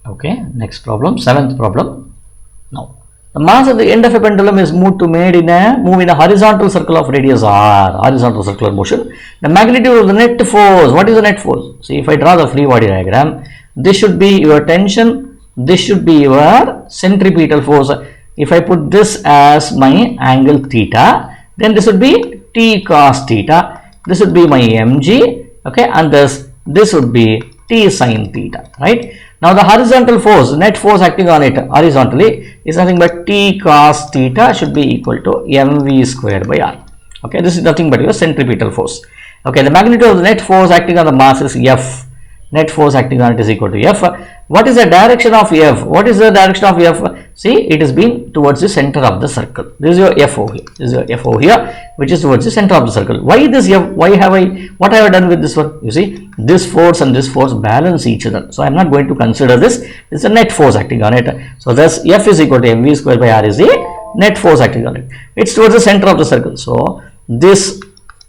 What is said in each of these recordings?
Okay, next problem, 7th problem. Now, the mass at the end of a pendulum is move in a horizontal circle of radius r, horizontal circular motion. The magnitude of the net force. What is the net force? See, if I draw the free body diagram, this should be your tension, this should be your centripetal force. If I put this as my angle theta, then this would be T cos theta, this would be my mg, okay, and this would be T sin theta, right? Now the horizontal force, net force acting on it horizontally is nothing but T cos theta should be equal to mv squared by r. Okay, this is nothing but your centripetal force. Okay, the magnitude of the net force acting on the mass is F. Net force acting on it is equal to F. What is the direction of F? What is the direction of F? See, it is being towards the center of the circle. This is your F over here. This is your F over here, which is towards the center of the circle. Why this F? Why have I? What have I done with this one? You see, this force and this force balance each other. So I am not going to consider this. It's a net force acting on it. So thus F is equal to mv square by r is the net force acting on it. It's towards the center of the circle. So this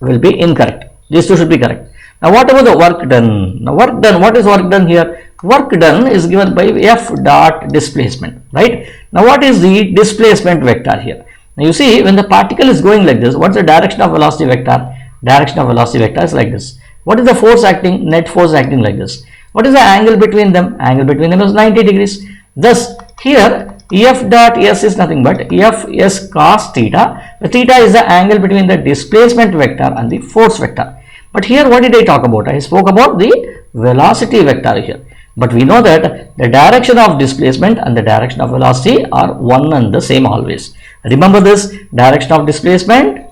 will be incorrect. These two should be correct. Now what about the work done? Now work done, what is work done here? Work done is given by F dot displacement, right? Now what is the displacement vector here? Now you see, when the particle is going like this, what's the direction of velocity vector? Direction of velocity vector is like this. What is the force acting? Net force acting like this. What is the angle between them? Angle between them is 90 degrees. Thus here F dot S is nothing but Fs cos theta. The theta is the angle between the displacement vector and the force vector. But here what did I talk about? I spoke about the velocity vector here. But we know that the direction of displacement and the direction of velocity are one and the same always. Remember this, direction of displacement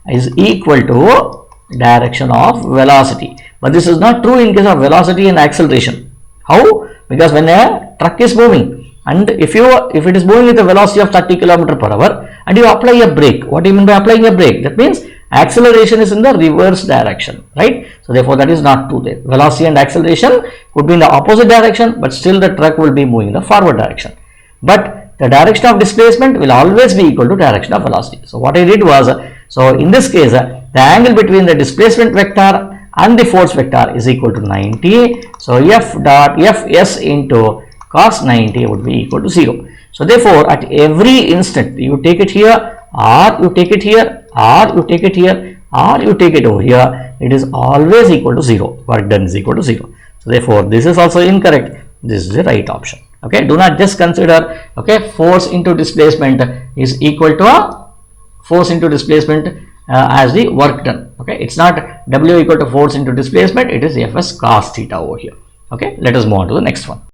is equal to direction of velocity. But this is not true in case of velocity and acceleration. How? Because when a truck is moving, and if it is moving with a velocity of 30 km per hour and you apply a brake, what do you mean by applying a brake? That means acceleration is in the reverse direction, right? So therefore that is not true there. Velocity and acceleration could be in the opposite direction, but still the truck will be moving in the forward direction. But the direction of displacement will always be equal to direction of velocity. So what I did was, so in this case, the angle between the displacement vector and the force vector is equal to 90. So F dot Fs into cos 90 would be equal to 0. So therefore at every instant you take it here, or you take it here, or you take it here, or you take it over here, it is always equal to 0. Work done is equal to 0. So therefore this is also incorrect. This is the right option. Okay, do not just consider, okay, force into displacement is equal to force into displacement as the work done. Okay, it's not W equal to force into displacement, it is Fs cos theta over here. Okay, let us move on to the next one.